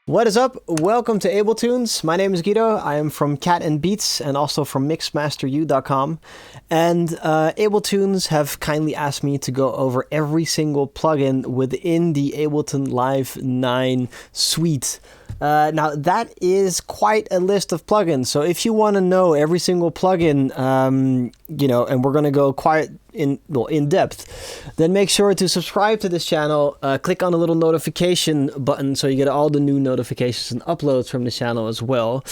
What is up? Welcome to Abletunes. My name is Guido. I am from Cat and Beats and also from mixmasteru.com. And Abletunes have kindly asked me to go over every single plugin within the Ableton Live 9 suite. Now that is quite a list of plugins. So if you want to know every single plugin, and we're going to go quite in depth, then make sure to subscribe to this channel. Click on the little notification button so you get all the new notifications and uploads from the channel as well.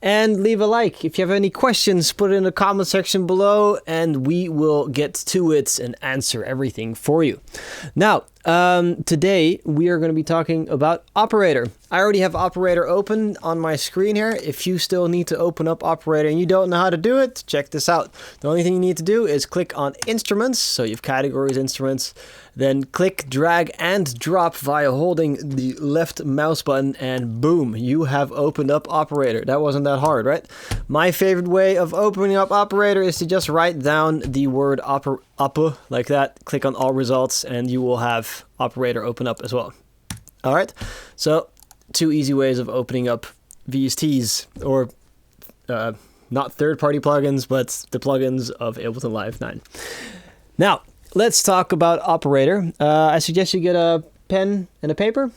And leave a like. If you have any questions, put it in the comment section below and we will get to it and answer everything for you. Now, today we are going to be talking about Operator. I already have Operator open on my screen here. If you still need to open up Operator and you don't know how to do it, check this out. The only thing you need to do is click on Instruments. So you have Categories, Instruments. Then click, drag, and drop via holding the left mouse button, and boom, you have opened up Operator. That wasn't that hard, right? My favorite way of opening up Operator is to just write down the word opera like that. Click on All Results, and you will have Operator open up as well. All right, so two easy ways of opening up VSTs, or not third-party plugins, but the plugins of Ableton Live 9. Now, let's talk about Operator. I suggest you get a pen and a paper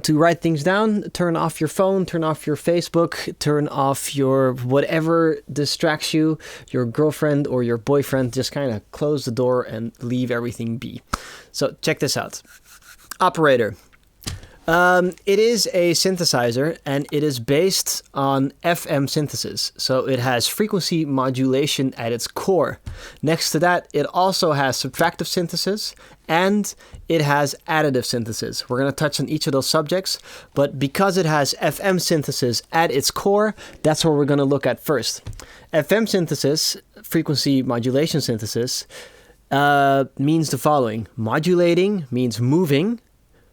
to write things down. Turn off your phone, turn off your Facebook, turn off your whatever distracts you, your girlfriend or your boyfriend. Just kind of close the door and leave everything be. So check this out. Operator. It is a synthesizer and it is based on FM synthesis. So it has frequency modulation at its core. Next to that, it also has subtractive synthesis and it has additive synthesis. We're going to touch on each of those subjects, but because it has FM synthesis at its core, that's what we're going to look at first. FM synthesis, frequency modulation synthesis, means the following. Modulating means moving.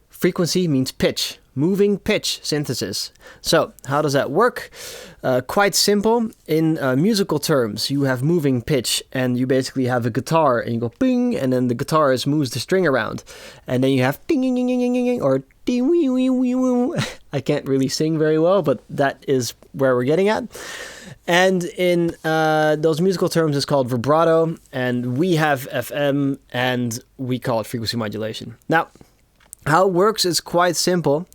Frequency means pitch, moving pitch synthesis. So how does that work? Quite simple. In musical terms, you have moving pitch and you basically have a guitar and you go bing, and then the guitarist moves the string around. And then you have ding, ding, ding, ding, ding, or ding, wee, wee, wee, wee. I can't really sing very well, but that is where we're getting at. And in those musical terms, it's called vibrato, and we have FM and we call it frequency modulation. Now, how it works is quite simple.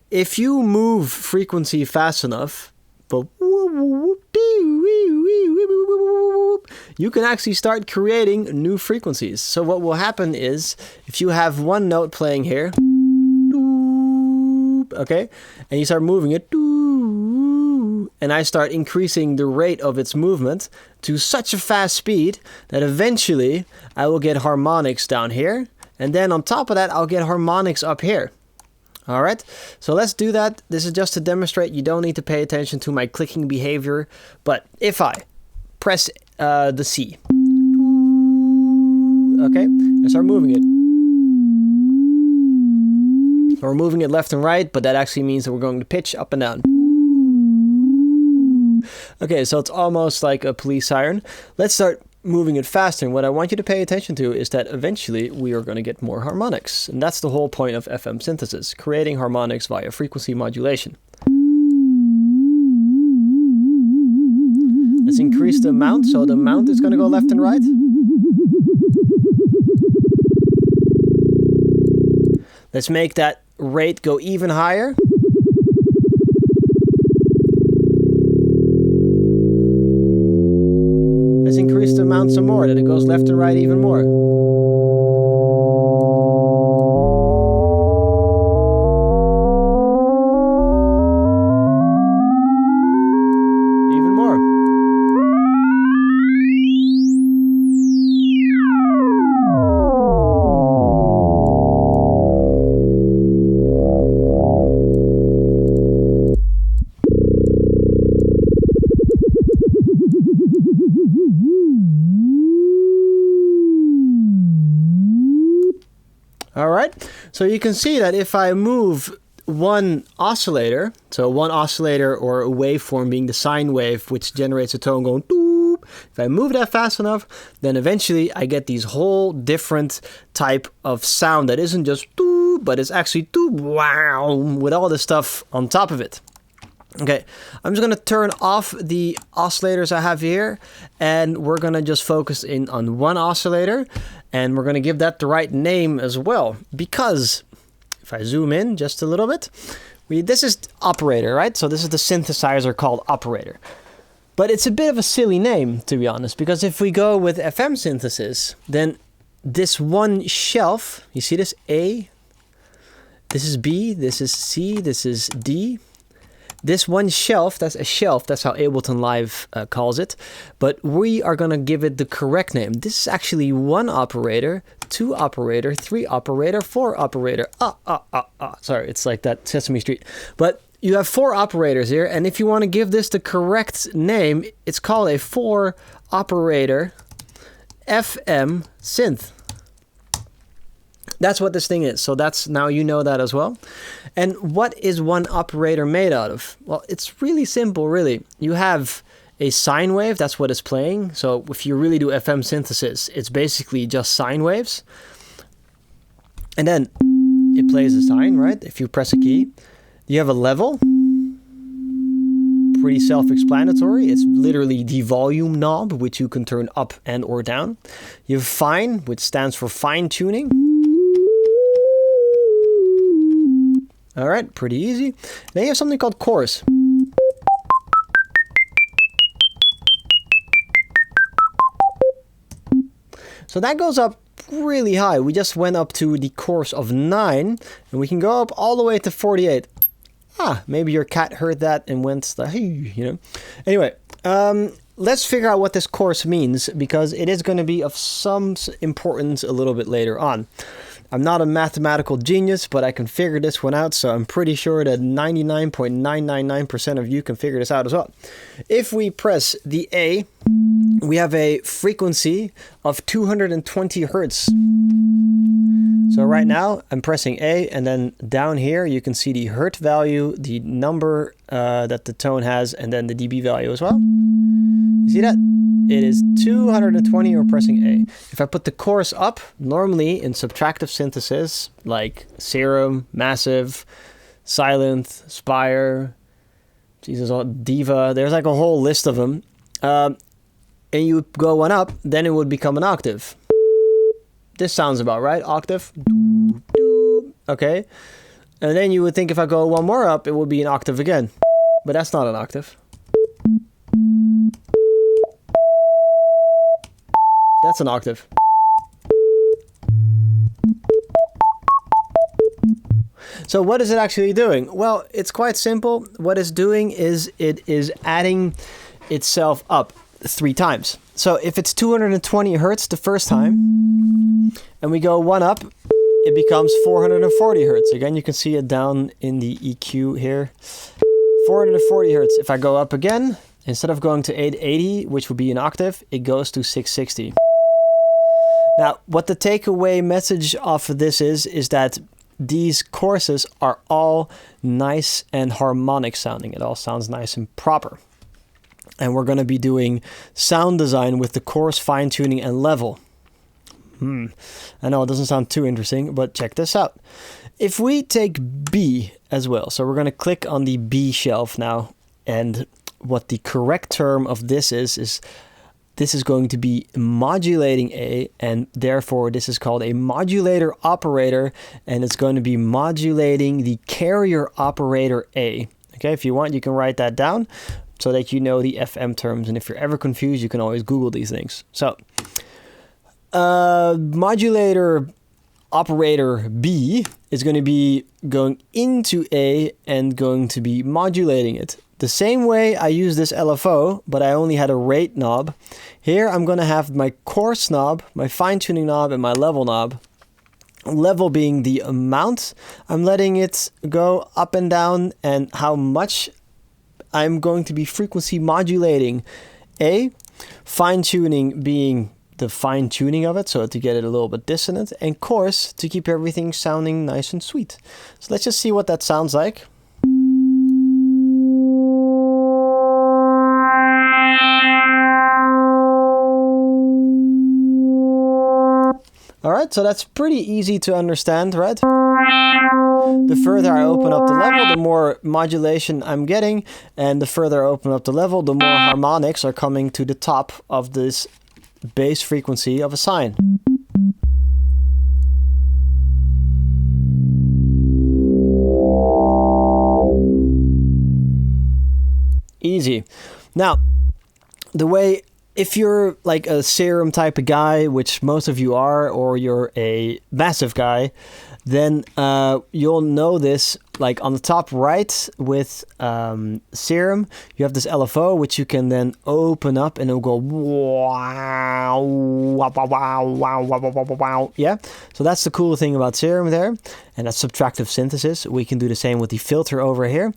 If you move frequency fast enough, you can actually start creating new frequencies. So what will happen is, if you have one note playing here, okay, and you start moving it, and I start increasing the rate of its movement to such a fast speed that eventually I will get harmonics down here. And then on top of that, I'll get harmonics up here. All right, so let's do that. This is just to demonstrate. You don't need to pay attention to my clicking behavior. But if I press the C, okay, and start moving it. So we're moving it left and right, but that actually means that we're going to pitch up and down. Okay, so it's almost like a police siren. Let's start moving it faster, and what I want you to pay attention to is that eventually we are going to get more harmonics, and that's the whole point of FM synthesis, creating harmonics via frequency modulation. Let's increase the amount, so the amount is going to go left and right. Let's make that rate go even higher. Let's increase the amount some more, that it goes left and right even more. Even more. All right, so you can see that if I move one oscillator, so one oscillator or a waveform being the sine wave, which generates a tone going doop, if I move that fast enough, then eventually I get these whole different type of sound that isn't just doop, do, but it's actually do wow with all this stuff on top of it. Okay, I'm just gonna turn off the oscillators I have here, and we're gonna just focus in on one oscillator, and we're gonna give that the right name as well, because if I zoom in just a little bit, this is operator, right? So this is the synthesizer called operator. But it's a bit of a silly name, to be honest, because if we go with FM synthesis, then this one shelf, you see this A, this is B, this is C, this is D. This one shelf, that's a shelf, that's how Ableton Live calls it. But we are going to give it the correct name. This is actually one operator, two operator, three operator, four operator. Sorry, it's like that Sesame Street. But you have four operators here, and if you want to give this the correct name, it's called a four operator FM synth. That's what this thing is. So that's, now you know that as well. And what is one operator made out of? Well, it's really simple, really. You have a sine wave, that's what it's playing. So if you really do FM synthesis, it's basically just sine waves. And then it plays a sine, right? If you press a key. You have a level. Pretty self-explanatory. It's literally the volume knob, which you can turn up and or down. You have fine, which stands for fine tuning. All right, pretty easy. Then you have something called chorus. So that goes up really high. We just went up to the chorus of 9, and we can go up all the way to 48. Maybe your cat heard that and went, hey, you know. Anyway, let's figure out what this chorus means, because it is going to be of some importance a little bit later on. I'm not a mathematical genius, but I can figure this one out, so I'm pretty sure that 99.999% of you can figure this out as well. If we press the A, we have a frequency of 220 hertz. So right now I'm pressing A, and then down here you can see the hertz value, the number that the tone has, and then the dB value as well. You see that? It is 220, or pressing A. If I put the chorus up, normally in subtractive synthesis, like Serum, Massive, Silent, Spire, Jesus, Diva, there's like a whole list of them. And you go one up, then it would become an octave. This sounds about right, octave. Okay. And then you would think if I go one more up, it would be an octave again. But that's not an octave. That's an octave. So what is it actually doing? Well, it's quite simple. What it's doing is it is adding itself up 3 times. So if it's 220 hertz the first time, and we go one up, it becomes 440 hertz. Again, you can see it down in the EQ here. 440 hertz. If I go up again, instead of going to 880, which would be an octave, it goes to 660. Now, what the takeaway message of this is that these courses are all nice and harmonic sounding. It all sounds nice and proper. And we're going to be doing sound design with the chorus fine-tuning and level. I know it doesn't sound too interesting, but check this out. If we take B as well, so we're going to click on the B shelf now, and what the correct term of this is this is going to be modulating A, and therefore this is called a modulator operator, and it's going to be modulating the carrier operator A. Okay, if you want, you can write that down so that you know the FM terms, and if you're ever confused, you can always Google these things. So, modulator operator B is going to be going into A and going to be modulating it. The same way I use this LFO, but I only had a rate knob. Here I'm going to have my coarse knob, my fine-tuning knob, and my level knob. Level being the amount I'm letting it go up and down, and how much I'm going to be frequency modulating A. Fine-tuning being the fine-tuning of it, so to get it a little bit dissonant, and coarse to keep everything sounding nice and sweet. So let's just see what that sounds like. All right, so that's pretty easy to understand, right? The further I open up the level, the more modulation I'm getting, and the further I open up the level, the more harmonics are coming to the top of this bass frequency of a sine. Easy. Now, the way, if you're like a serum type of guy, which most of you are, or you're a massive guy, then you'll know this, like on the top right with serum, you have this LFO, which you can then open up and it'll go wow, wow, wow, wow, wow, wow, wow, wow, wow. Yeah, so that's the cool thing about serum there, and that's subtractive synthesis. We can do the same with the filter over here.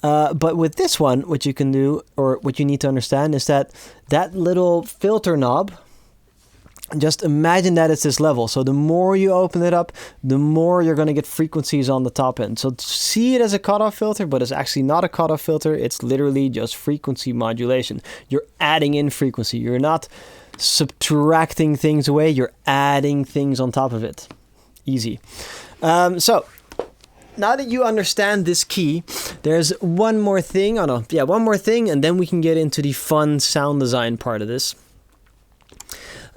But with this one, what you can do, or what you need to understand, is that that little filter knob, just imagine that it's this level. So the more you open it up, the more you're going to get frequencies on the top end. So see it as a cutoff filter, but it's actually not a cutoff filter. It's literally just frequency modulation. You're adding in frequency. You're not subtracting things away. You're adding things on top of it. Easy. So now that you understand this key, there's one more thing. Oh no, yeah, one more thing, and then we can get into the fun sound design part of this.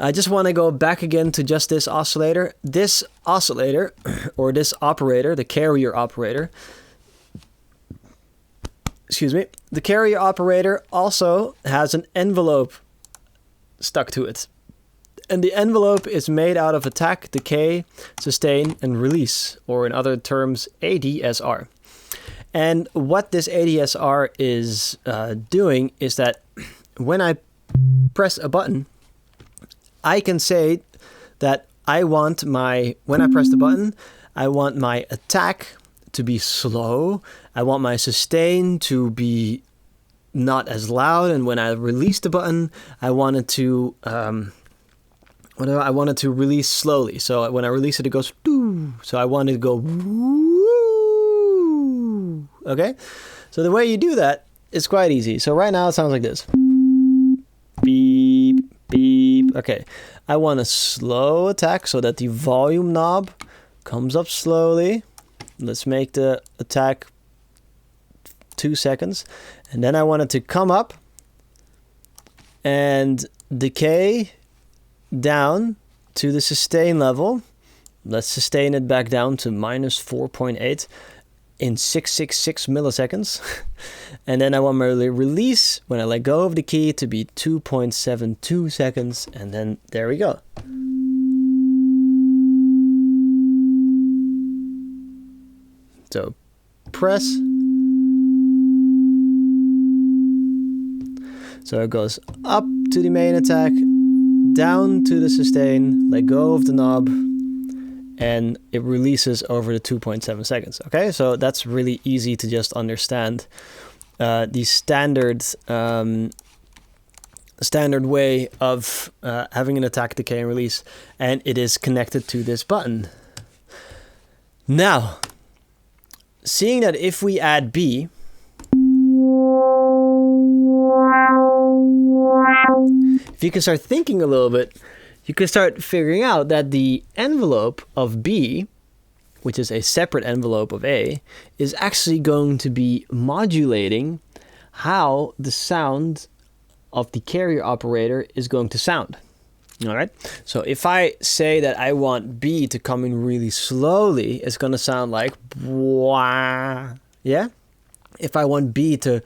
I just want to go back again to just this oscillator. This oscillator, or this operator, the carrier operator, excuse me, the carrier operator also has an envelope stuck to it. And the envelope is made out of attack, decay, sustain, and release, or in other terms, ADSR. And what this ADSR is doing is that when I press a button, I can say that I want my, when I press the button, I want my attack to be slow. I want my sustain to be not as loud. And when I release the button, I want it to, I want it to release slowly. So when I release it, it goes doo. So I want it to go woo. Okay? So the way you do that is quite easy. So right now it sounds like this. Beep, beep. Okay. I want a slow attack so that the volume knob comes up slowly. Let's make the attack 2 seconds. And then I want it to come up and decay down to the sustain level. Let's sustain it back down to minus 4.8 in 666 milliseconds. And then I want my release when I let go of the key to be 2.72 seconds. And then there we go. So press. So it goes up to the main attack, down to the sustain, let go of the knob, and it releases over the 2.7 seconds. Okay, so that's really easy to just understand. The standard way of having an attack, decay, and release, and it is connected to this button. Now, seeing that if we add B, if you can start thinking a little bit, you can start figuring out that the envelope of B, which is a separate envelope of A, is actually going to be modulating how the sound of the carrier operator is going to sound. All right. So if I say that I want B to come in really slowly, it's going to sound like wah. Yeah. If I want B to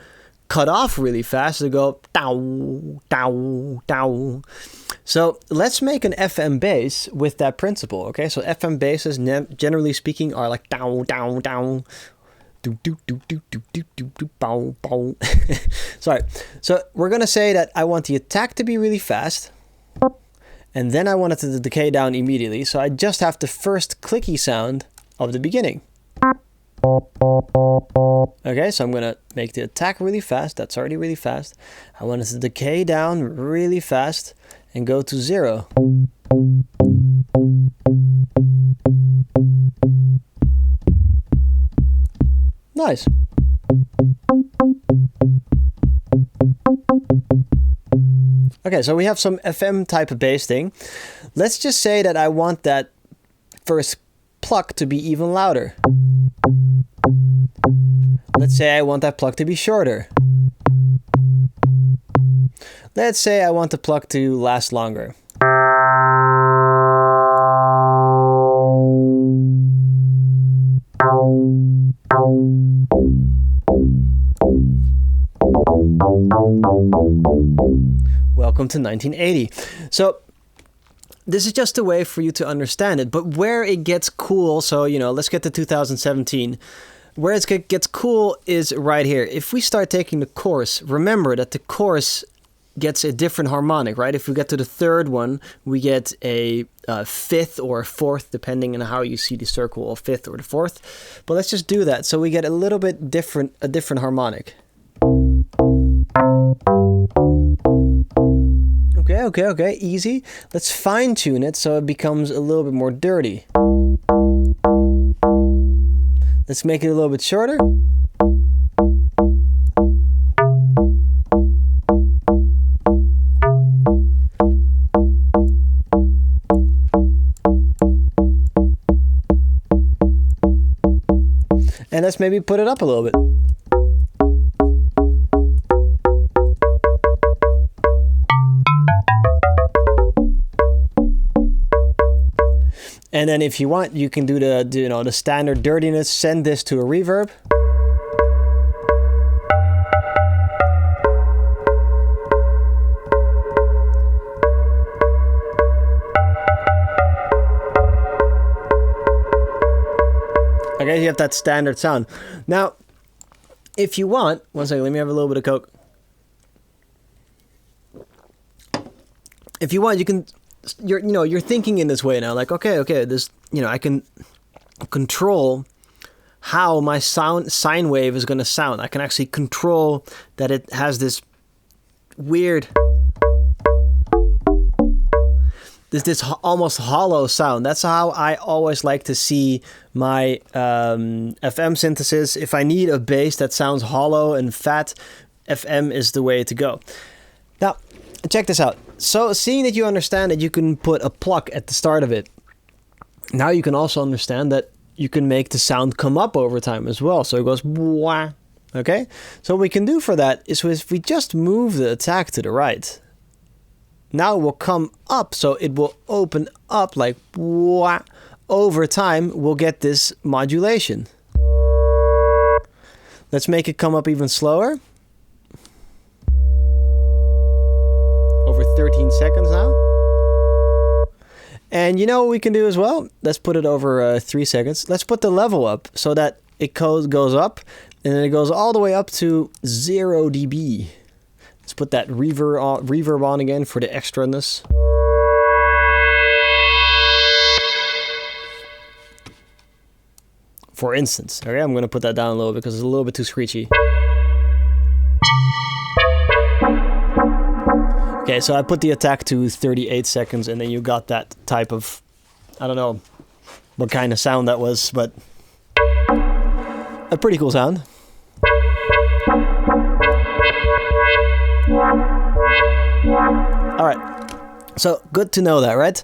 cut off really fast, to go dow, dow, dow. So let's make an FM bass with that principle. Okay. So FM basses, generally speaking, are like dow, dow, dow. Do, do, do, do, do, do, do, do, bow, bow. Sorry. So we're going to say that I want the attack to be really fast. And then I want it to decay down immediately. So I just have the first clicky sound of the beginning. Okay, so I'm going to make the attack really fast. That's already really fast. I want it to decay down really fast and go to 0. Nice. Okay, so we have some FM type of bass thing. Let's just say that I want that first pluck to be even louder. Let's say I want that pluck to be shorter. Let's say I want the pluck to last longer. Welcome to 1980. So this is just a way for you to understand it, but where it gets cool, so, you know, let's get to 2017. Where it gets cool is right here. If we start taking the chorus, remember that the chorus gets a different harmonic, right? If we get to the third one, we get a fifth or a fourth, depending on how you see the circle, of fifth or the fourth. But let's just do that. So we get a little bit different, a different harmonic. Okay, easy. Let's fine tune it so it becomes a little bit more dirty. Let's make it a little bit shorter. And let's maybe put it up a little bit. And then if you want, you can do the standard dirtiness, send this to a reverb. Okay, you have that standard sound. Now, if you want, one second, let me have a little bit of Coke. If you want, you can, you're thinking in this way now, like, okay, this, I can control how my sine wave is going to sound. I can actually control that it has this weird, this almost hollow sound. That's how I always like to see my FM synthesis. If I need a bass that sounds hollow and fat, FM is the way to go. Now, check this out. So, seeing that you understand that you can put a pluck at the start of it, now you can also understand that you can make the sound come up over time as well. So it goes wah. Okay? So what we can do for that is if we just move the attack to the right, now it will come up, so it will open up like wah. Over time, we'll get this modulation. Let's make it come up even slower. Over 13 seconds now. And you know what we can do as well? Let's put it over 3 seconds. Let's put the level up so that it goes up, and then it goes all the way up to 0 dB. Let's put that reverb on again for the extraness. For instance, okay, I'm going to put that down a little because it's a little bit too screechy. Okay, so I put the attack to 38 seconds, and then you got that type of, I don't know what kind of sound that was, but a pretty cool sound. All right, so good to know that, right?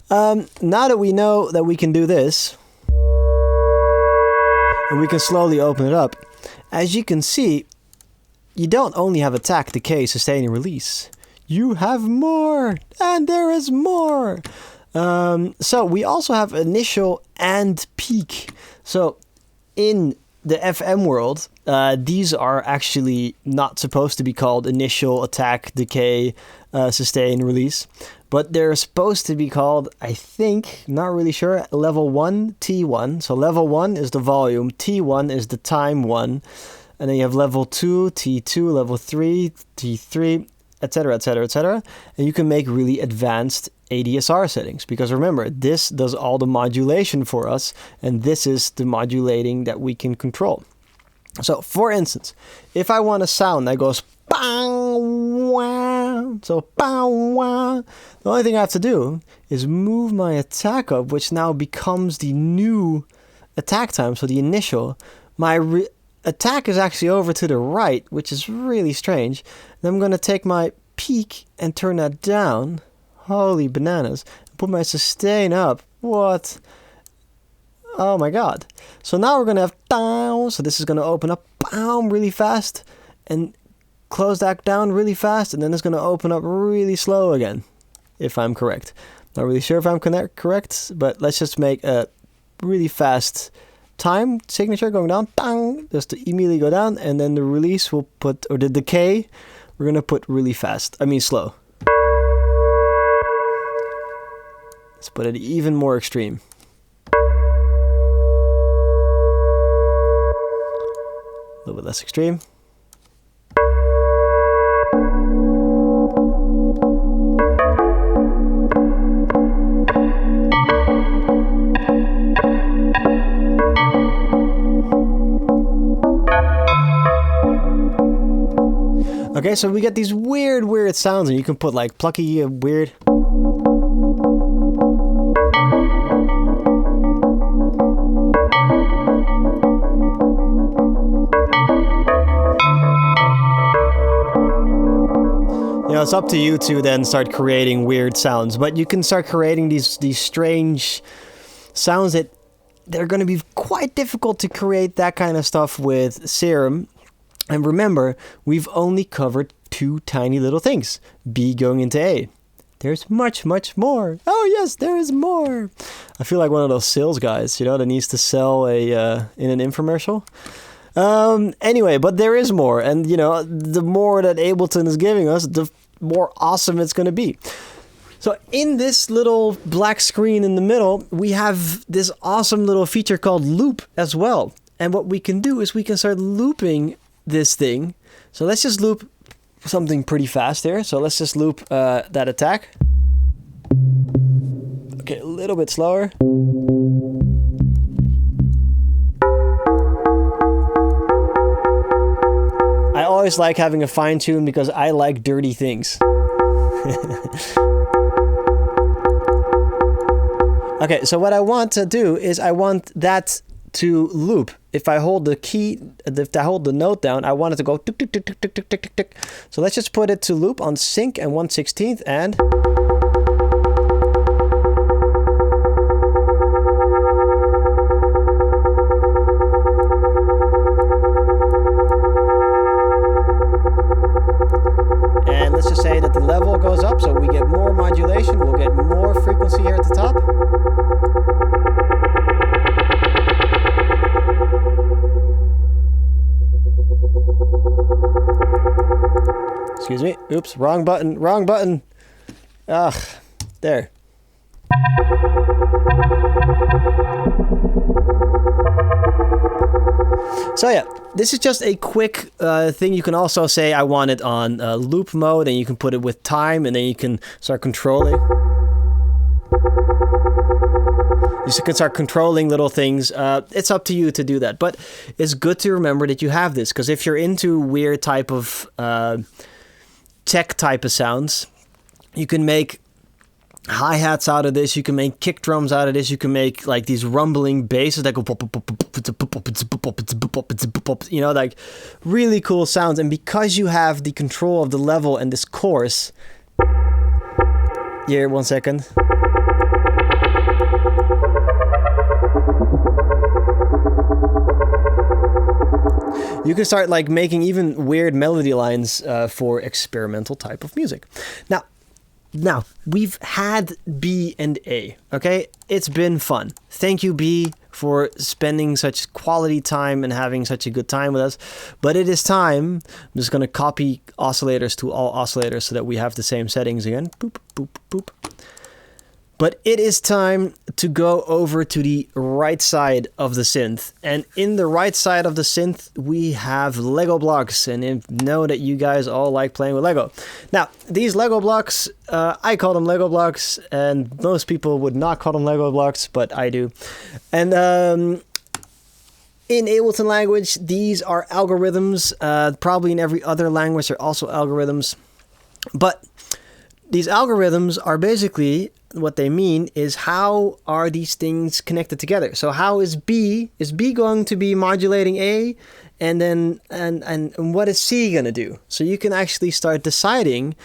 Now that we know that we can do this, and we can slowly open it up, as you can see, you don't only have attack, decay, sustain, and release. You have more, and there is more. So we also have initial and peak. So in the FM world, these are actually not supposed to be called initial, attack, decay, sustain, release. But they're supposed to be called, I think, not really sure, level 1, T1. So level 1 is the volume, T1 is the time 1. And then you have level 2, T2, level 3, T3, etc., etc., etc. And you can make really advanced ADSR settings. Because remember, this does all the modulation for us. And this is the modulating that we can control. So, for instance, if I want a sound that goes bow, wow, so bow, wow, the only thing I have to do is move my attack up, which now becomes the new attack time, so the initial. My attack is actually over to the right, which is really strange. Then I'm going to take my peak and turn that down. Holy bananas. Put my sustain up. What? Oh my god. So now we're gonna have down. So this is gonna open up really fast and close that down really fast, and then it's gonna open up really slow again, if I'm correct. Not really sure if I'm correct, but let's just make a really fast time signature going down, dang, just to immediately go down, and then the release we'll put, or the decay, we're gonna put really fast. I mean slow. Let's put it even more extreme. A little bit less extreme. Okay, so we get these weird sounds, and you can put like plucky, weird. You know, it's up to you to then start creating weird sounds, but you can start creating these strange sounds that they're going to be quite difficult to create that kind of stuff with Serum. And remember, we've only covered two tiny little things, B going into A. There's much more. Oh yes, there is more. I feel like one of those sales guys, you know, that needs to sell in an infomercial. Anyway, but there is more, and you know, the more that Ableton is giving us, the more awesome it's going to be. So in this little black screen in the middle, we have this awesome little feature called loop as well. And what we can do is we can start looping this thing. So let's just loop something pretty fast here. So let's just loop that attack. Okay, a little bit slower. I always like having a fine tune because I like dirty things. Okay, so what I want to do is I want that to loop. If I hold the key, if I hold the note down, I want it to go tick, tick, tick, tick, tick, tick, tick, tick. So let's just put it to loop on sync and 1/16th and... And let's just say that the level goes up, so we get more modulation, we'll get more frequency here at the top. Excuse me. Oops, wrong button, wrong button. Ugh, there. So yeah, this is just a quick thing. You can also say I want it on loop mode, and you can put it with time, and then you can start controlling. You can start controlling little things. It's up to you to do that, but it's good to remember that you have this, because if you're into weird type of tech type of sounds, you can make hi-hats out of this, you can make kick drums out of this, you can make like these rumbling basses that go pop, pop, pop, you know, like really cool sounds. And because you have the control of the level and this chorus here, 1 second. You can start like making even weird melody lines for experimental type of music. Now, we've had B and A, okay? It's been fun. Thank you, B, for spending such quality time and having such a good time with us. But it is time. I'm just going to copy oscillators to all oscillators so that we have the same settings again. Boop, boop, boop. But it is time to go over to the right side of the synth. And in the right side of the synth, we have Lego blocks. And I know that you guys all like playing with Lego. Now, these Lego blocks, I call them Lego blocks. And most people would not call them Lego blocks, but I do. And in Ableton language, these are algorithms. Probably in every other language, they're also algorithms. But these algorithms are basically... what they mean is how are these things connected together? So how is B going to be modulating A, and then and what is C going to do? So you can actually start deciding,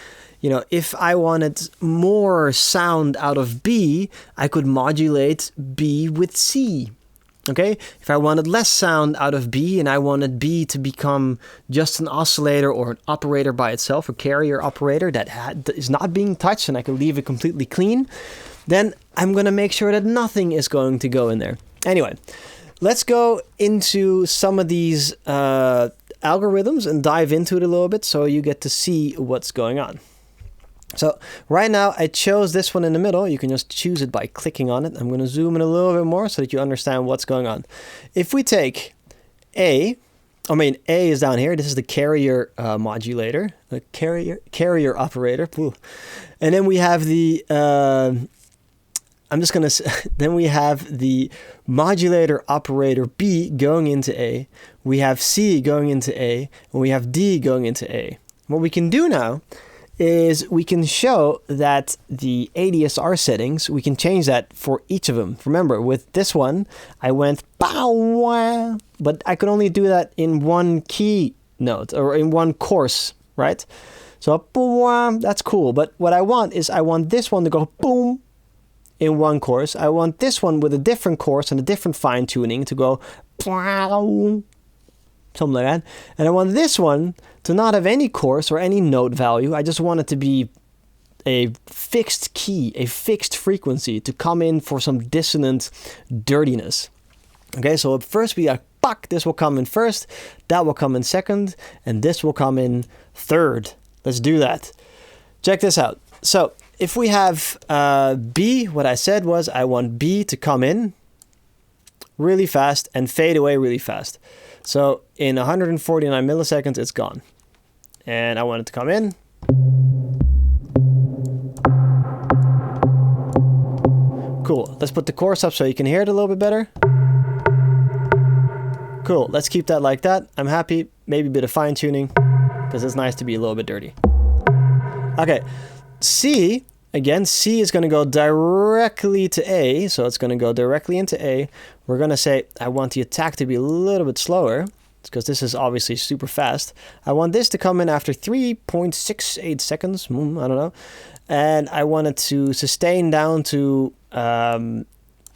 you know, if I wanted more sound out of B, I could modulate B with C. Okay, if I wanted less sound out of B and I wanted B to become just an oscillator or an operator by itself, a carrier operator that is not being touched, and I can leave it completely clean, then I'm going to make sure that nothing is going to go in there. Anyway, let's go into some of these algorithms and dive into it a little bit so you get to see what's going on. So right now I chose this one in the middle. You can just choose it by clicking on it. I'm going to zoom in a little bit more so that you understand what's going on. If we take A is down here. This is the carrier modulator, the carrier operator. Ooh. And then we have the then we have the modulator operator B going into A. We have C going into A, and we have D going into A. What we can do now is we can show that the ADSR settings, we can change that for each of them. Remember, with this one, I went bow wow, but I could only do that in one key note or in one course, right? So boom, that's cool. But what I want is I want this one to go boom in one course. I want this one with a different course and a different fine tuning to go bow, something like that. And I want this one to not have any course or any note value. I just want it to be a fixed key, a fixed frequency to come in for some dissonant dirtiness. Okay, so first we got fuck, this will come in first, that will come in second, and this will come in third. Let's do that. Check this out. So if we have B, what I said was I want B to come in really fast and fade away really fast. So in 149 milliseconds, it's gone. And I want it to come in. Cool. Let's put the chorus up so you can hear it a little bit better. Cool. Let's keep that like that. I'm happy. Maybe a bit of fine tuning because it's nice to be a little bit dirty. Okay. C, again, C is going to go directly to A. So it's going to go directly into A. We're going to say, I want the attack to be a little bit slower, because this is obviously super fast. I want this to come in after 3.68 seconds. I don't know. And I want it to sustain down to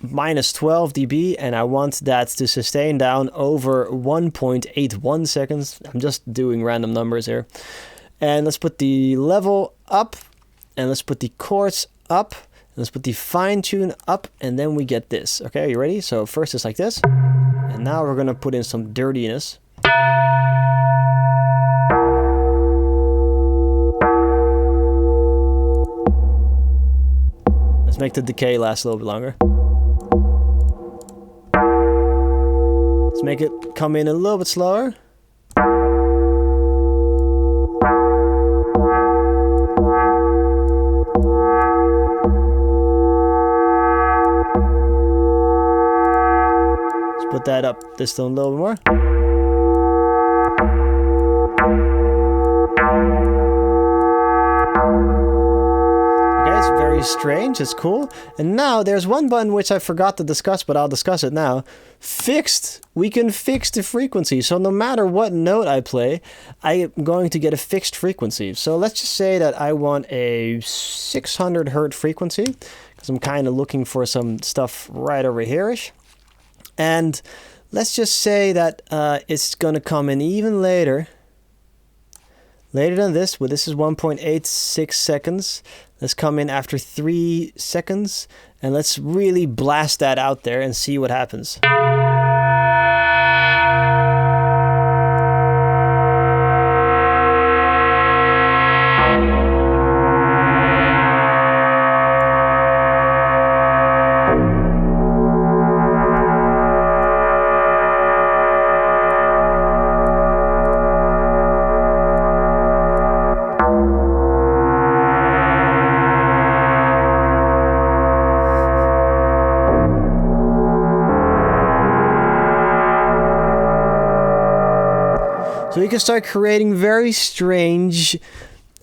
minus 12 dB. And I want that to sustain down over 1.81 seconds. I'm just doing random numbers here. And let's put the level up. And let's put the chords up. Let's put the fine tune up. And then we get this. Okay, are you ready? So first it's like this. And now we're going to put in some dirtiness. Let's make the decay last a little bit longer. Let's make it come in a little bit slower. Put that up just a little bit more. Okay, it's very strange, it's cool. And now there's one button which I forgot to discuss, but I'll discuss it now. Fixed. We can fix the frequency. So no matter what note I play, I am going to get a fixed frequency. So let's just say that I want a 600 hertz frequency, because I'm kind of looking for some stuff right over here-ish. And let's just say that it's going to come in even later than this. Well, this is 1.86 seconds. Let's come in after 3 seconds. And let's really blast that out there and see what happens. So you can start creating very strange,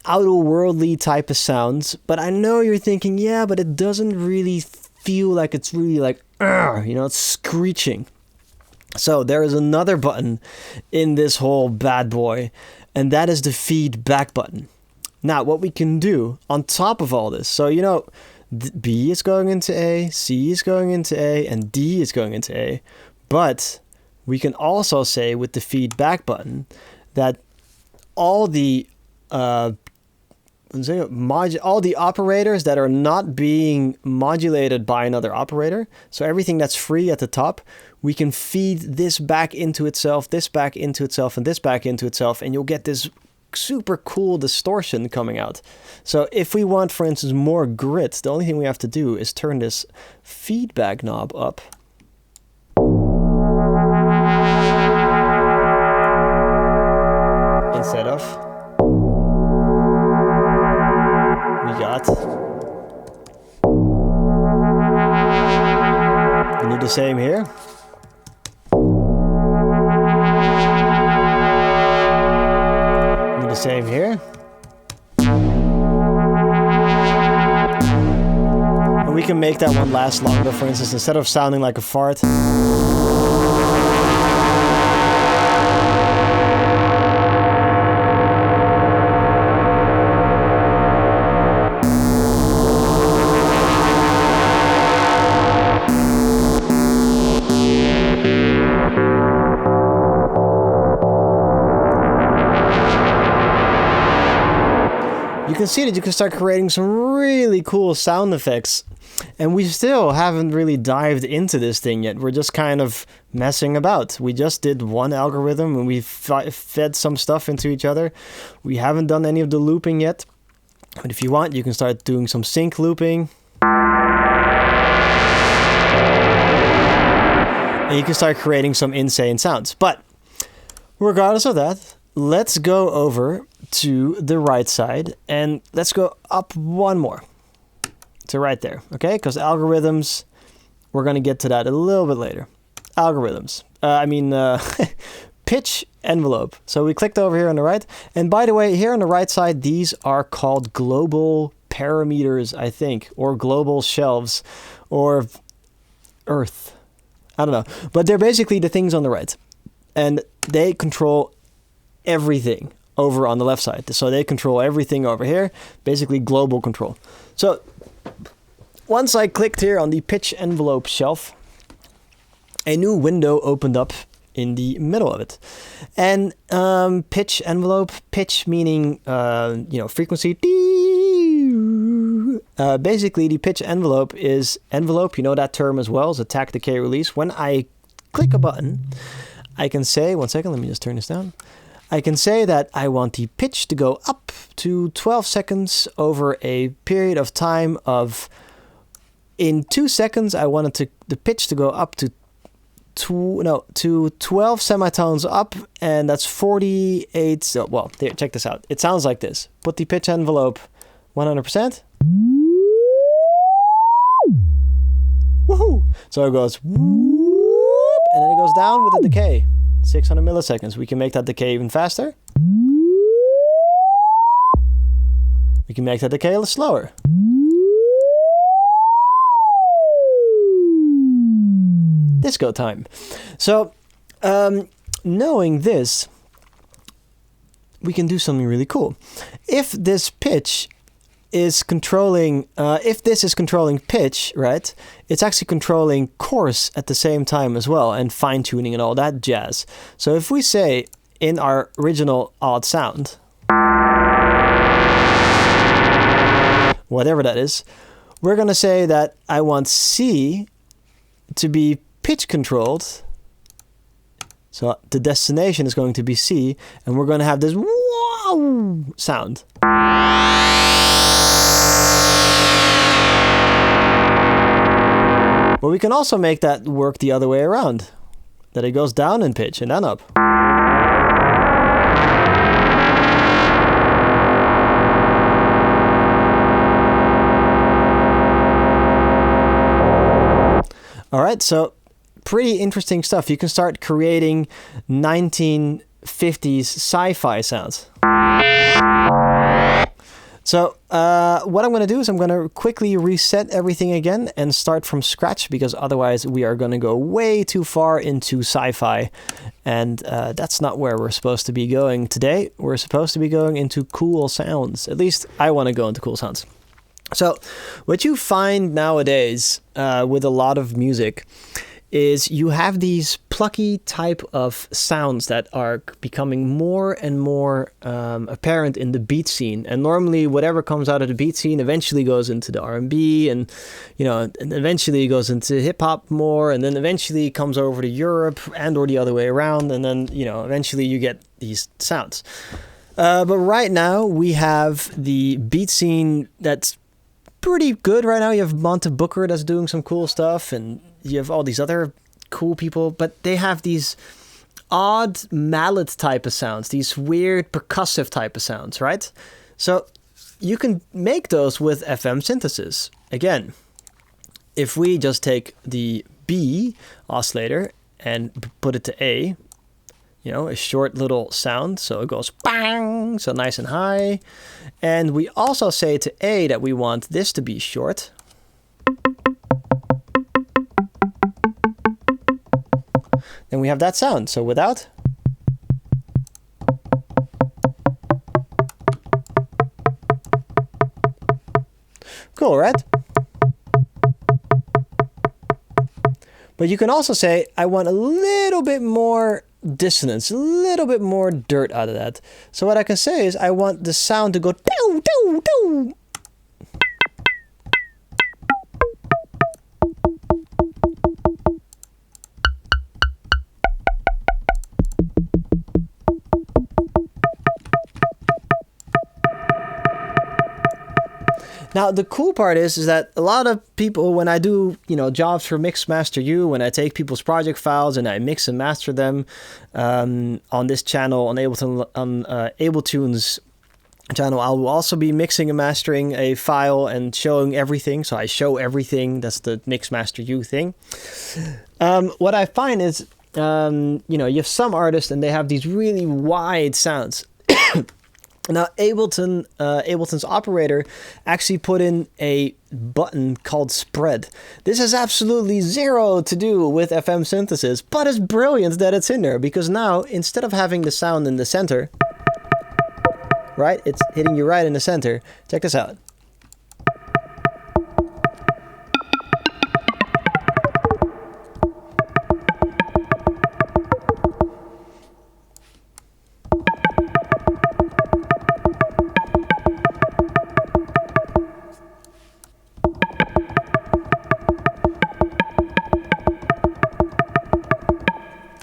outer-worldly type of sounds. But I know you're thinking, yeah, but it doesn't really feel like it's really like, you know, it's screeching. So there is another button in this whole bad boy, and that is the feedback button. Now, what we can do on top of all this, so you know, B is going into A, C is going into A, and D is going into A. But we can also say with the feedback button that all the all the operators that are not being modulated by another operator, so everything that's free at the top, we can feed this back into itself, this back into itself, and this back into itself, and you'll get this super cool distortion coming out. So if we want, for instance, more grit, the only thing we have to do is turn this feedback knob up. Instead of, we got, we do the same here. Do the same here. And we can make that one last longer, for instance, instead of sounding like a fart. You can see that you can start creating some really cool sound effects. And we still haven't really dived into this thing yet. We're just kind of messing about. We just did one algorithm and we fed some stuff into each other. We haven't done any of the looping yet. But if you want, you can start doing some sync looping. And you can start creating some insane sounds. But regardless of that, let's go over to the right side and let's go up one more to right there, okay? Because algorithms, we're going to get to that a little bit later. Algorithms, pitch envelope. So we clicked over here on the right, and by the way, here on the right side, these are called global parameters, I think, or global shelves, or earth, I don't know, but they're basically the things on the right, and they control everything over on the left side. So they control everything over here, basically global control. So once I clicked here on the pitch envelope shelf, a new window opened up in the middle of it. And pitch envelope, pitch meaning, frequency. Basically, the pitch envelope is envelope, you know that term as well, is attack, decay, release. When I click a button, I can say, one second, let me just turn this down. I can say that I want the pitch to go up to 12 seconds over a period of time of, in 2 seconds, I wanted the pitch to go up to 12 semitones up, and that's 48. So, well, here, check this out. It sounds like this. Put the pitch envelope 100%. Woohoo! So it goes whoop, and then it goes down with the decay. 600 milliseconds. We can make that decay even faster. We can make that decay a little slower. Disco time. So, knowing this, we can do something really cool. If this pitch is controlling, if this is controlling pitch, right, it's actually controlling coarse at the same time as well, and fine-tuning and all that jazz. So if we say in our original odd sound, whatever that is, we're going to say that I want C to be pitch controlled. So the destination is going to be C, and we're going to have this wow sound. But we can also make that work the other way around, that it goes down in pitch and then up. All right, so pretty interesting stuff. You can start creating 1950s sci-fi sounds. So what I'm going to do is I'm going to quickly reset everything again and start from scratch, because otherwise we are going to go way too far into sci-fi, and that's not where we're supposed to be going today. We're supposed to be going into cool sounds. At least I want to go into cool sounds. So what you find nowadays with a lot of music is you have these plucky type of sounds that are becoming more and more apparent in the beat scene. And normally whatever comes out of the beat scene eventually goes into the R&B, and and eventually goes into hip hop more, and then eventually comes over to Europe or the other way around, and then eventually you get these sounds. But right now we have the beat scene that's pretty good right now. You have Monte Booker that's doing some cool stuff, and you have all these other cool people, but they have these odd mallet type of sounds, these weird percussive type of sounds, right? So you can make those with FM synthesis. Again, if we just take the B oscillator and put it to A, a short little sound, so it goes bang, so nice and high. And we also say to A that we want this to be short. Then we have that sound. So without. Cool, right? But you can also say, I want a little bit more dissonance, a little bit more dirt out of that. So what I can say is I want the sound to go doo, doo, doo. Now, the cool part is that a lot of people, when I do, jobs for Mix Master U, when I take people's project files and I mix and master them on this channel, on Abletunes channel, I will also be mixing and mastering a file and showing everything. So I show everything. That's the Mix Master U thing. What I find is, you have some artists and they have these really wide sounds. Now, Ableton's operator actually put in a button called spread. This has absolutely zero to do with FM synthesis, but it's brilliant that it's in there, because now, instead of having the sound in the center, right, it's hitting you right in the center. Check this out.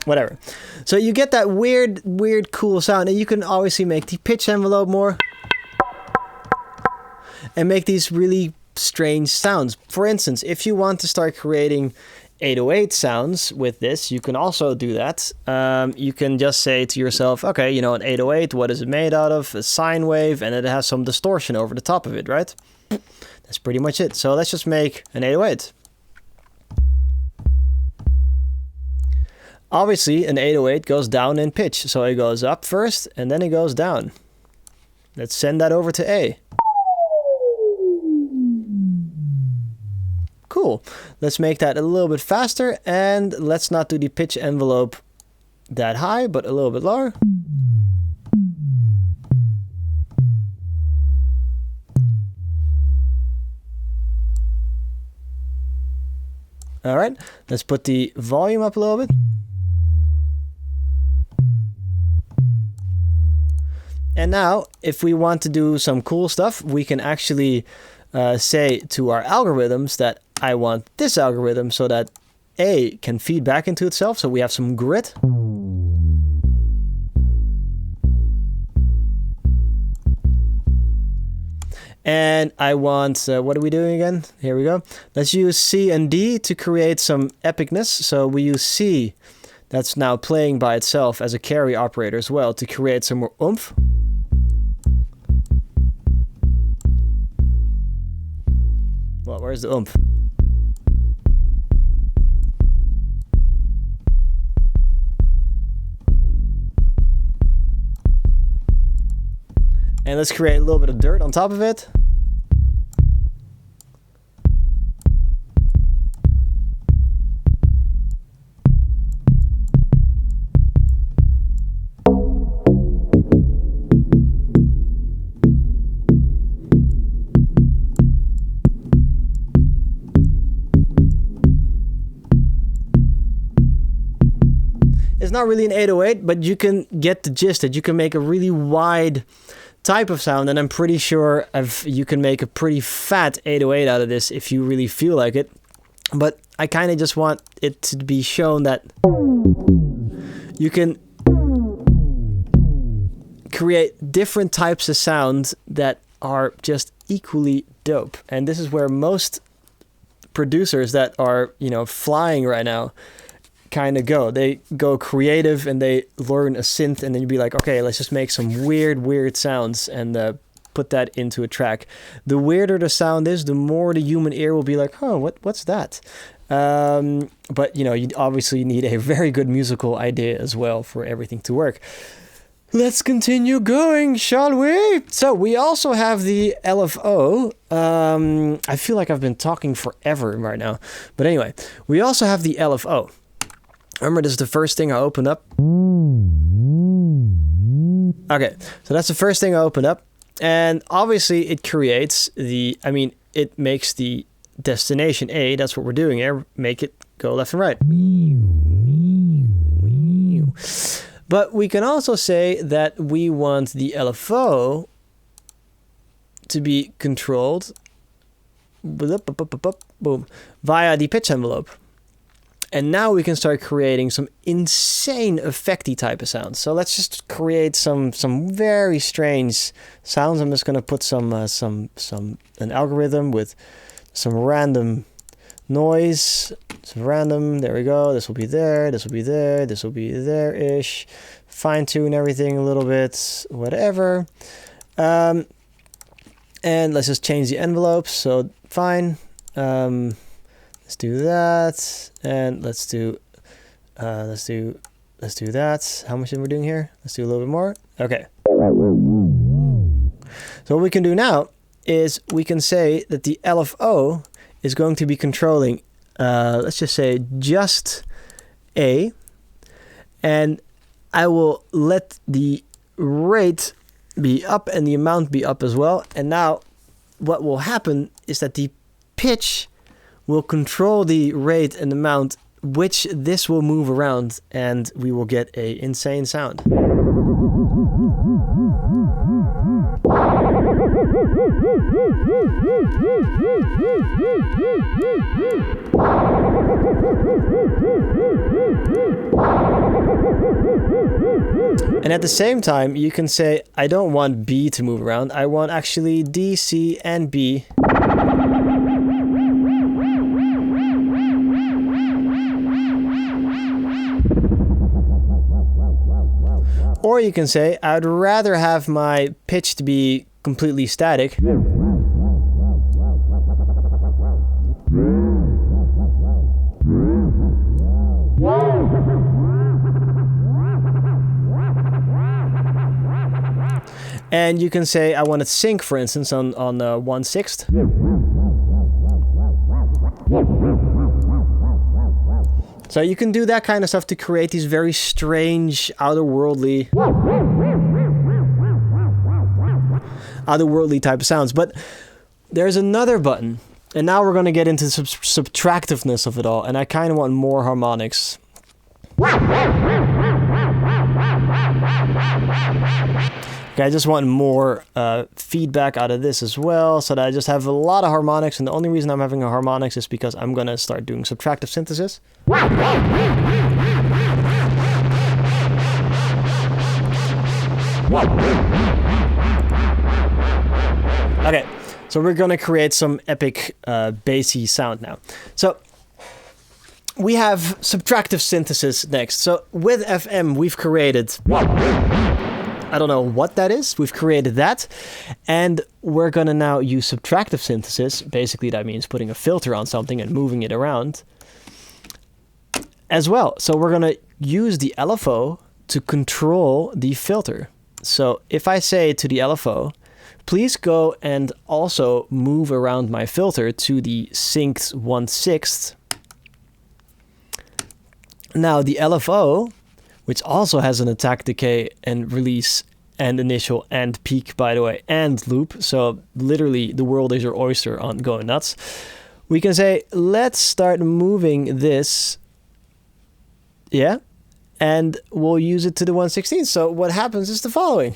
Whatever. So you get that weird, cool sound, and you can obviously make the pitch envelope more and make these really strange sounds. For instance, if you want to start creating 808 sounds with this, you can also do that. You can just say to yourself, okay, an 808, what is it made out of? A sine wave, and it has some distortion over the top of it, right? That's pretty much it. So let's just make an 808. Obviously, an 808 goes down in pitch, so it goes up first, and then it goes down. Let's send that over to A. Cool. Let's make that a little bit faster, and let's not do the pitch envelope that high, but a little bit lower. All right, let's put the volume up a little bit. And now, if we want to do some cool stuff, we can actually say to our algorithms that I want this algorithm so that A can feed back into itself. So we have some grit. And I want, what are we doing again? Here we go. Let's use C and D to create some epicness. So we use C, that's now playing by itself as a carry operator as well, to create some more oomph. Well, where's the oomph? And let's create a little bit of dirt on top of it. not really an 808, but you can get the gist that you can make a really wide type of sound, and I'm pretty sure you can make a pretty fat 808 out of this if you really feel like it. But I kind of just want it to be shown that you can create different types of sounds that are just equally dope. And this is where most producers that are, you know, flying right now kind of go. They go creative and they learn a synth, and then you'd be like, okay, let's just make some weird sounds and put that into a track. The weirder the sound is, the more the human ear will be like, oh, what's that? But, you know, you obviously need a very good musical idea as well for everything to work. Let's continue going, shall we? So we also have the LFO. I feel like I've been talking forever right now. But anyway, we also have the LFO. Remember, this is the first thing I open up. Okay, so that's the first thing I open up. And obviously it creates it makes the destination A. That's what we're doing here. Make it go left and right. But we can also say that we want the LFO to be controlled boom, via the pitch envelope. And now we can start creating some insane effecty type of sounds. So let's just create some very strange sounds. I'm just gonna put an algorithm with some random noise. Some random. There we go. This will be there. This will be there. This will be there-ish. Fine tune everything a little bit. Whatever. And let's just change the envelope. So fine. Let's do that, and let's do that. How much are we doing here? Let's do a little bit more. Okay. So what we can do now is we can say that the LFO is going to be controlling, let's just say just A, and I will let the rate be up and the amount be up as well. And now what will happen is that the pitch will control the rate and amount which this will move around, and we will get a insane sound. And at the same time, you can say, I don't want B to move around. I want actually D, C, and B. Or you can say, I'd rather have my pitch to be completely static. And you can say, I want it sync, for instance, on 1/6. So you can do that kind of stuff to create these very strange, otherworldly type of sounds. But there's another button, and now we're going to get into the subtractiveness of it all, and I kind of want more harmonics. Okay, I just want more feedback out of this as well, so that I just have a lot of harmonics, and the only reason I'm having a harmonics is because I'm going to start doing subtractive synthesis. Okay, so we're going to create some epic bassy sound now. So we have subtractive synthesis next. So with FM, we've created... I don't know what that is. We've created that. And we're going to now use subtractive synthesis. Basically, that means putting a filter on something and moving it around as well. So we're going to use the LFO to control the filter. So if I say to the LFO, please go and also move around my filter to the synced 1/6. Now the LFO, which also has an attack, decay, and release, and initial, and peak, by the way, and loop. So literally, the world is your oyster on going nuts. We can say, let's start moving this. Yeah. and we'll use it to the 1/16. So what happens is the following.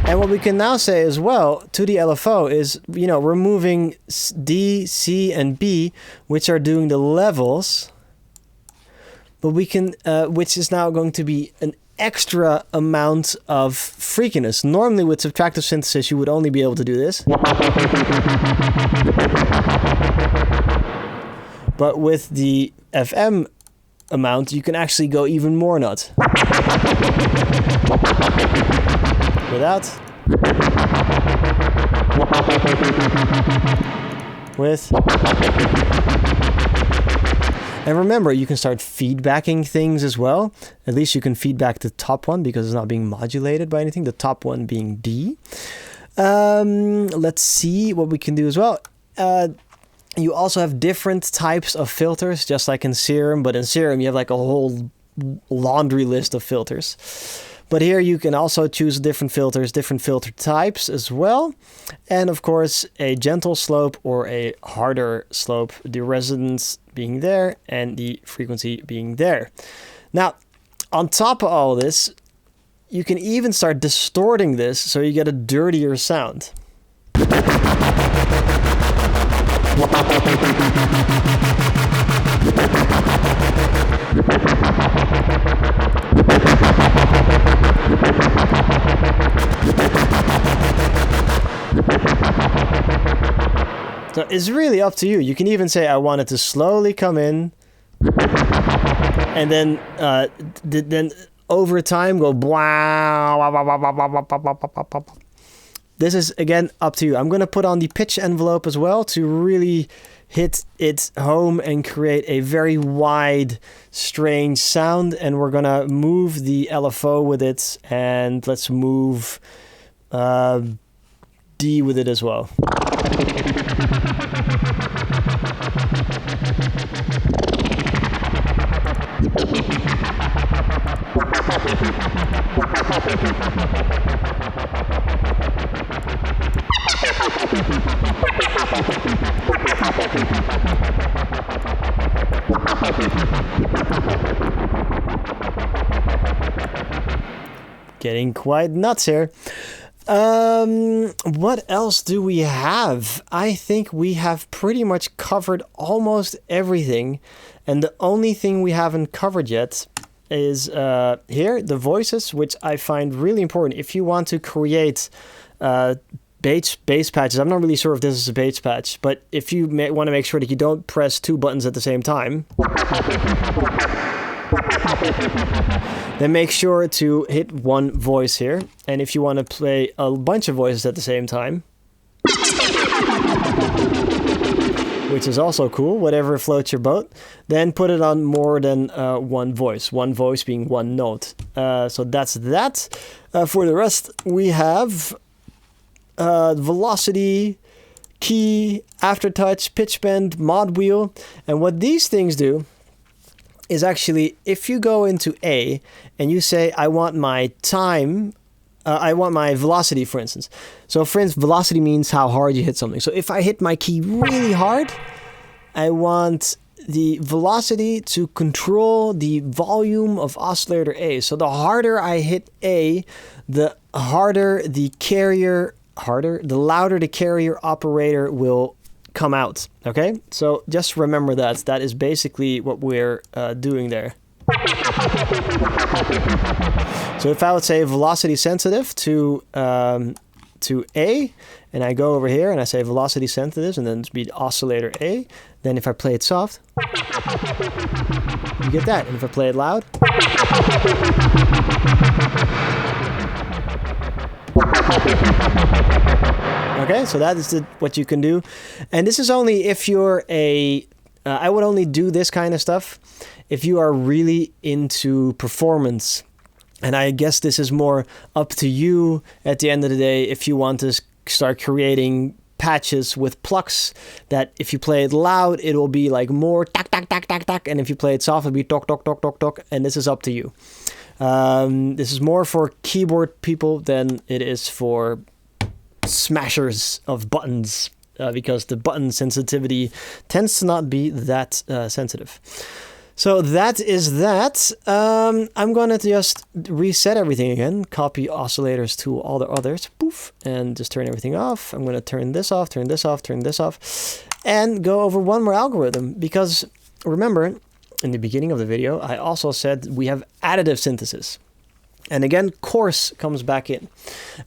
And what we can now say as well to the LFO is, you know, removing D, C, and B, which are doing the levels, but we can, which is now going to be an extra amount of freakiness. Normally with subtractive synthesis, you would only be able to do this. But with the FM amount, you can actually go even more nuts. Without. With. And remember, you can start feedbacking things as well. At least you can feedback the top one because it's not being modulated by anything. The top one being D. Let's see what we can do as well. You also have different types of filters, just like in Serum. But in Serum, you have like a whole laundry list of filters. But here you can also choose different filters, different filter types as well. And of course, a gentle slope or a harder slope, the resonance being there and the frequency being there. Now, on top of all this, you can even start distorting this so you get a dirtier sound. So it's really up to you. You can even say, I want it to slowly come in, and then over time go blah. This is again up to you. I'm gonna put on the pitch envelope as well to really hit it home and create a very wide, strange sound. And we're gonna move the LFO with it, and let's move D with it as well. Getting quite nuts here. What else do we have? I think we have pretty much covered almost everything. And the only thing we haven't covered yet is here, the voices, which I find really important. If you want to create bass patches, I'm not really sure if this is a bass patch, but if you want to make sure that you don't press two buttons at the same time, then make sure to hit one voice here. And if you want to play a bunch of voices at the same time, which is also cool, whatever floats your boat, then put it on more than one voice being one note. So that's that. For the rest, we have velocity, key, aftertouch, pitch bend, mod wheel. And what these things do is actually, if you go into A and you say, I want my time, I want my velocity, for instance. So for instance, velocity means how hard you hit something. So if I hit my key really hard, I want the velocity to control the volume of oscillator A. So the harder I hit A, the harder the carrier, the louder the carrier operator will come out. Okay, so just remember that. That is basically what we're doing there. So if I would say velocity sensitive to A, and I go over here and I say velocity sensitive and then speed oscillator A, then if I play it soft, you get that. And if I play it loud, okay, so that is what you can do. And this is only if you're I would only do this kind of stuff if you are really into performance. And I guess this is more up to you at the end of the day if you want to start creating patches with plucks that if you play it loud, it will be like more tack, tack, tack, tack, tack. And if you play it soft, it'll be tock, tock, tock, tock, tock. And this is up to you. This is more for keyboard people than it is for smashers of buttons, because the button sensitivity tends to not be that sensitive. So that is that. I'm going to just reset everything again, copy oscillators to all the others, poof, and just turn everything off. I'm going to turn this off, turn this off, turn this off, and go over one more algorithm, because remember, in the beginning of the video, I also said we have additive synthesis. And again, coarse comes back in.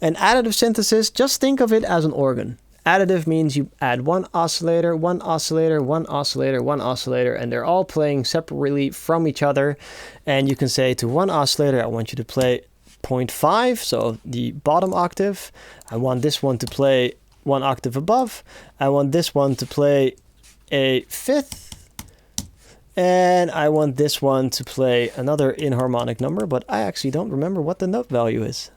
And additive synthesis, just think of it as an organ. Additive means you add one oscillator, one oscillator, one oscillator, one oscillator, and they're all playing separately from each other. And you can say to one oscillator, I want you to play 0.5, so the bottom octave. I want this one to play one octave above. I want this one to play a fifth. And I want this one to play another inharmonic number, but I actually don't remember what the note value is.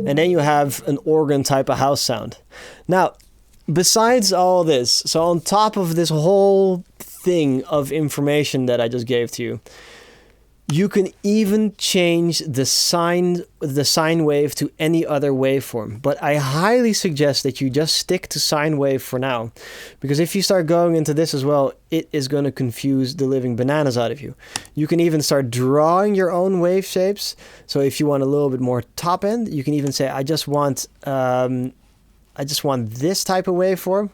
And then you have an organ type of house sound. Now, besides all this, so on top of this whole thing of information that I just gave to you, you can even change the sine wave to any other waveform. But I highly suggest that you just stick to sine wave for now. Because if you start going into this as well, it is going to confuse the living bananas out of you. You can even start drawing your own wave shapes. So if you want a little bit more top end, you can even say, I just want this type of waveform.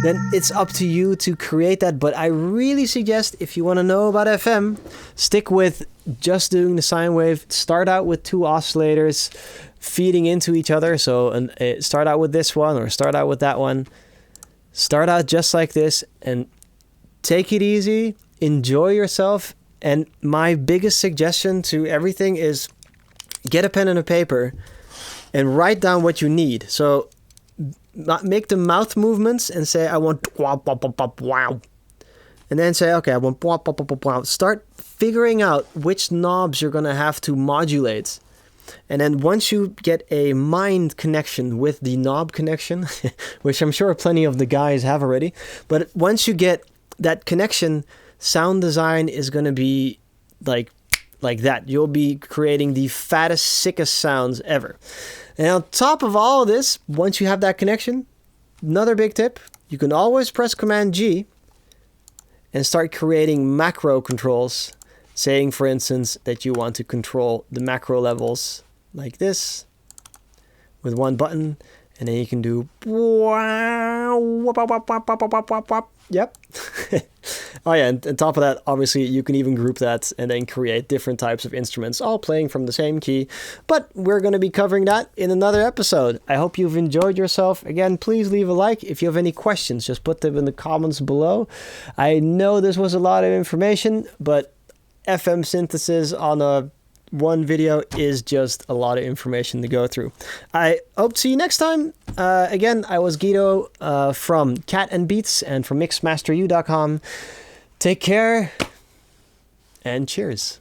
Then it's up to you to create that. But I really suggest, if you want to know about FM, stick with just doing the sine wave. Start out with two oscillators feeding into each other. So start out with this one or start out with that one. Start out just like this and take it easy. Enjoy yourself. And my biggest suggestion to everything is get a pen and a paper and write down what you need. So make the mouth movements and say, I want wow. And then say, okay, I want wow. Start figuring out which knobs you're going to have to modulate. And then once you get a mind connection with the knob connection, which I'm sure plenty of the guys have already, but once you get that connection, sound design is going to be like that. You'll be creating the fattest, sickest sounds ever. And on top of all of this, once you have that connection, another big tip, you can always press Command G and start creating macro controls, saying, for instance, that you want to control the macro levels like this with one button, and then you can do yep. Oh yeah, and on top of that, obviously you can even group that and then create different types of instruments, all playing from the same key. But we're going to be covering that in another episode. I hope you've enjoyed yourself. Again, please leave a like. If you have any questions, just put them in the comments below. I know this was a lot of information, but FM synthesis on one video is just a lot of information to go through. I hope to see you next time. Again, I was Guido from Cat and Beats and from mixmasteryou.com. Take care and cheers.